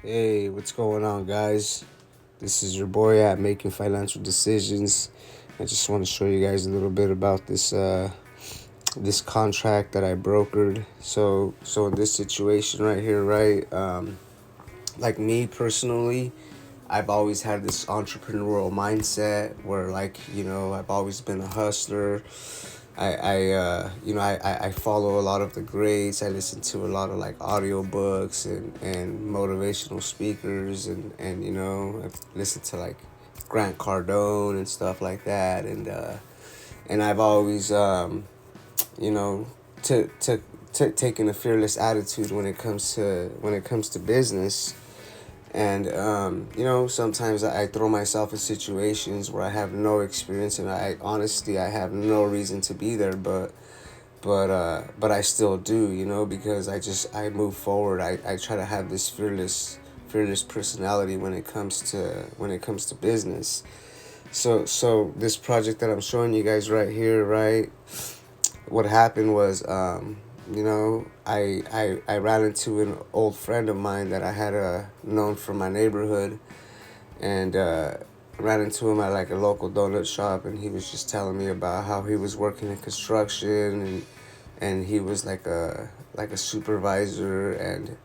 Hey, what's going on, guys? This is your boy at Making Financial Decisions. I just want to show you guys a little bit about this contract that I brokered. So in this situation right here, right? Like me personally, I've always had this entrepreneurial mindset where, like, I've always been a hustler. I follow a lot of the greats. I listen to a lot of like audiobooks and motivational speakers, and I've listened to like Grant Cardone and stuff like that, and I've always you know to taken a fearless attitude when it comes to business. And sometimes I throw myself in situations where I have no experience, and I honestly I have no reason to be there, but I still do, because I move forward. I try to have this fearless personality when it comes to business. So this project that I'm showing you guys right here, right? What happened was, I ran into an old friend of mine that I had known from my neighborhood, and ran into him at like a local donut shop, and he was just telling me about how he was working in construction, and he was like a supervisor, and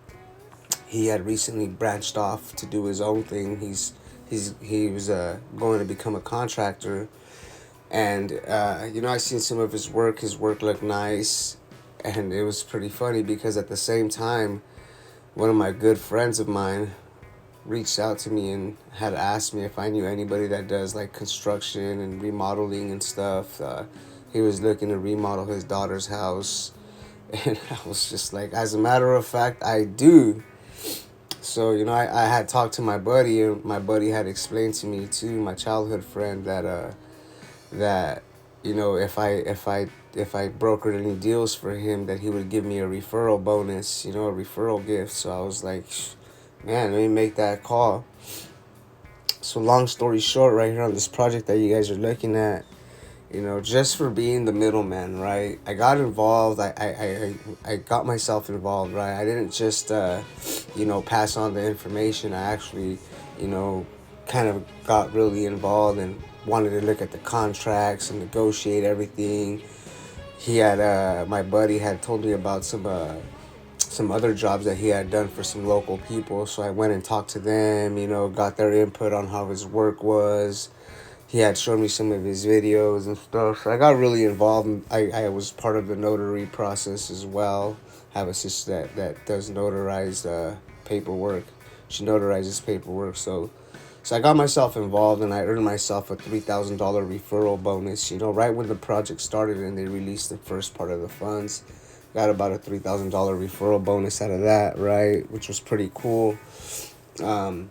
he had recently branched off to do his own thing. He was going to become a contractor, and I seen some of his work. His work looked nice, and it was pretty funny because at the same time, one of my good friends of mine reached out to me and had asked me if I knew anybody that does like construction and remodeling and stuff. He was looking to remodel his daughter's house, and I was just like, as a matter of fact, I do. So I had talked to my buddy, and my buddy had explained to me too, my childhood friend, that if I brokered any deals for him, that he would give me a referral bonus, a referral gift. So I was like, man, let me make that call. So long story short, right here on this project that you guys are looking at, just for being the middleman, right? I got involved. I got myself involved, right? I didn't just pass on the information. I actually, you know, kind of got really involved and wanted to look at the contracts and negotiate everything. My buddy had told me about some other jobs that he had done for some local people. So I went and talked to them, got their input on how his work was. He had shown me some of his videos and stuff. So I got really involved. I was part of the notary process as well. I have a sister that does notarized paperwork. She notarizes paperwork. So I got myself involved, and I earned myself a $3,000 referral bonus. Right when the project started and they released the first part of the funds, got about a $3,000 referral bonus out of that, right? Which was pretty cool. Um,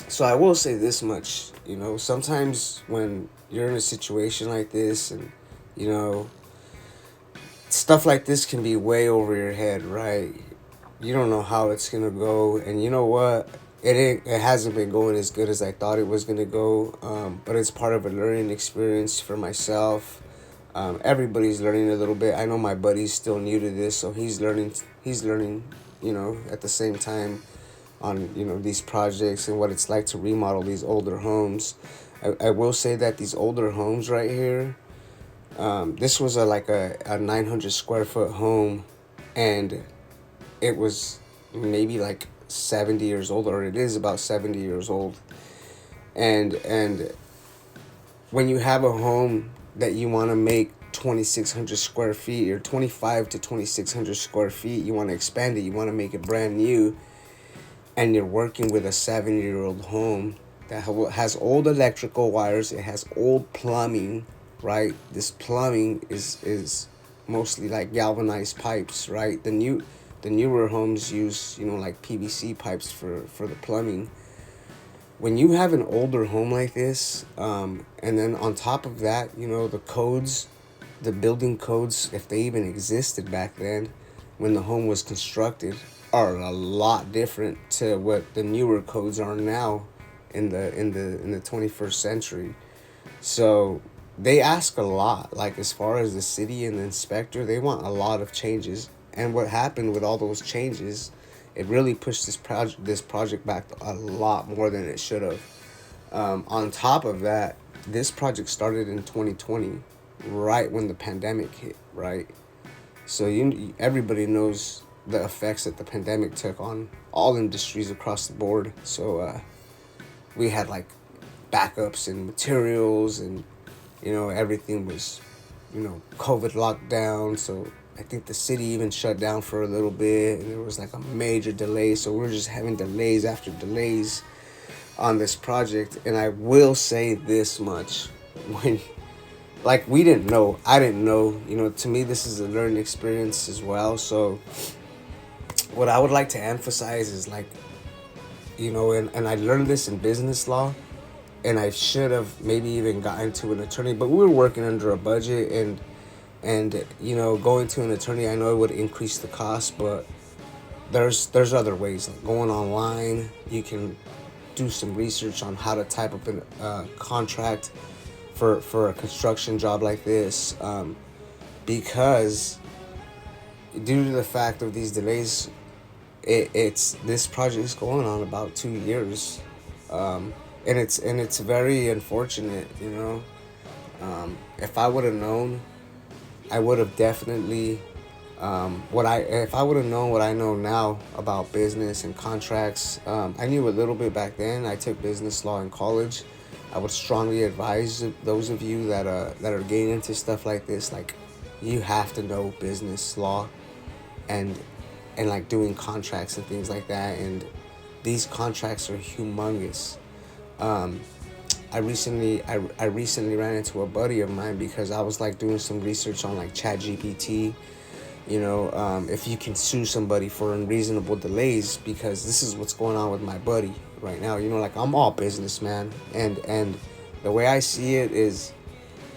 so I will say this much, sometimes when you're in a situation like this, and you know stuff like this can be way over your head, right? You don't know how it's gonna go, and you know what? It hasn't been going as good as I thought it was gonna go. But it's part of a learning experience for myself. Everybody's learning a little bit. I know my buddy's still new to this, so he's learning. He's learning, at the same time, on these projects and what it's like to remodel these older homes. I will say that these older homes right here, this was a 900 square foot home, and it was maybe like 70 years old, or it is about 70 years old. And when you have a home that you want to make 2,600 square feet, or 25 to 2,600 square feet, you want to expand it, you want to make it brand new, and you're working with a 7-year-old home that has old electrical wires, it has old plumbing, right? This plumbing is mostly like galvanized pipes, right? The newer homes use like PVC pipes for the plumbing. When you have an older home like this, and then on top of that, the building codes, if they even existed back then, when the home was constructed, are a lot different to what the newer codes are now in the 21st century. So they ask a lot. Like, as far as the city and the inspector, they want a lot of changes. And what happened with all those changes it really pushed this project back a lot more than it should have. On top of that, this project started in 2020, right when the pandemic hit, right? So everybody knows the effects that the pandemic took on all industries across the board. So we had like backups and materials, and everything was, COVID lockdown. So I think the city even shut down for a little bit, and there was like a major delay. So we are just having delays after delays on this project. And I will say this much: when, like, we didn't know, I didn't know, to me this is a learning experience as well. So what I would like to emphasize is, like, and I learned this in business law, and I should have maybe even gotten to an attorney, but we were working under a budget, and going to an attorney, I know it would increase the cost, but there's other ways. Like going online, you can do some research on how to type up a contract for a construction job like this, because due to the fact of these delays, it's this project is going on about 2 years, and it's very unfortunate. If I would have known, I would have definitely, if I would have known what I know now about business and contracts. I knew a little bit back then. I took business law in college. I would strongly advise those of you that are getting into stuff like this, like, you have to know business law, and like doing contracts and things like that. And these contracts are humongous. I recently ran into a buddy of mine because I was like doing some research on like ChatGPT. If you can sue somebody for unreasonable delays, because this is what's going on with my buddy right now. Like, I'm all business, man, and the way I see it is,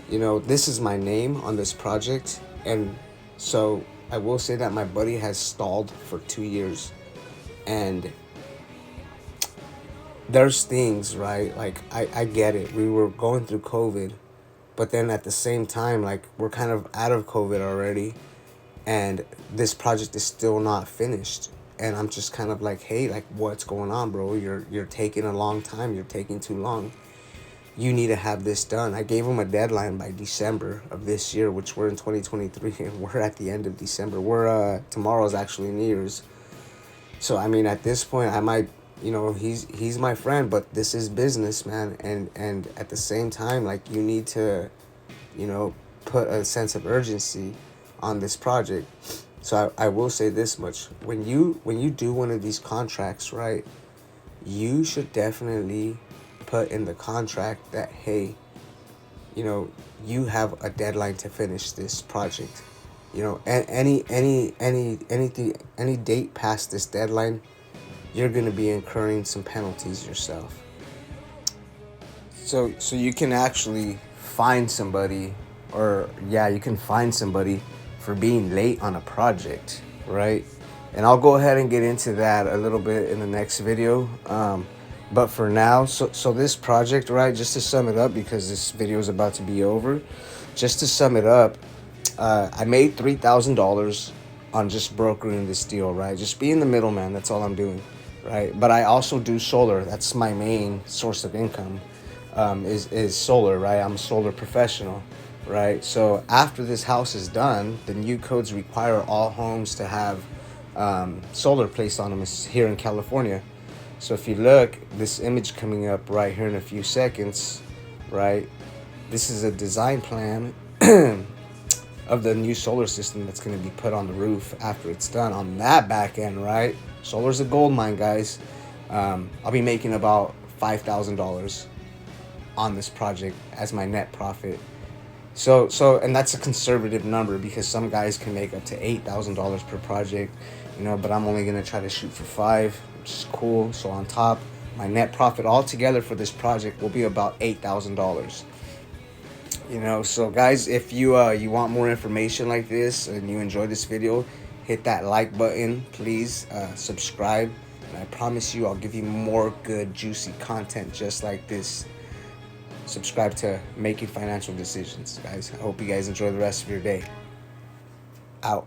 this is my name on this project, and so I will say that my buddy has stalled for 2 years, and there's things, right? Like, I get it. We were going through COVID, but then at the same time, like, we're kind of out of COVID already, and this project is still not finished. And I'm just kind of like, hey, like, what's going on, bro? You're taking a long time. You're taking too long. You need to have this done. I gave him a deadline by December of this year, which we're in 2023, and we're at the end of December. Tomorrow's actually New Year's. So, I mean, at this point, I might, he's my friend, but this is business, man. And at the same time, like, you need to, put a sense of urgency on this project. So I will say this much: when you do one of these contracts, right, you should definitely put in the contract that, hey, you have a deadline to finish this project. And any date past this deadline, you're gonna be incurring some penalties yourself. So you can actually find somebody, or yeah, you can find somebody for being late on a project, right? And I'll go ahead and get into that a little bit in the next video. But for now, so this project, right, just to sum it up, because this video is about to be over, just to sum it up, I made $3,000 on just brokering this deal, right? Just being the middleman, that's all I'm doing, right? But I also do solar. That's my main source of income, is solar, right? I'm a solar professional, right? So after this house is done, the new codes require all homes to have solar placed on them here in California. So if you look, this image coming up right here in a few seconds, right? This is a design plan of the new solar system that's going to be put on the roof after it's done on that back end, right? Solar's a gold mine, guys. I'll be making about $5,000 on this project as my net profit. So and that's a conservative number, because some guys can make up to $8,000 per project, but I'm only going to try to shoot for 5, which is cool. So on top, my net profit altogether for this project will be about $8,000. So guys, if you want more information like this and you enjoyed this video, hit that like button, please. Subscribe, and I promise you I'll give you more good, juicy content just like this. Subscribe to Making Financial Decisions, guys. I hope you guys enjoy the rest of your day. Out.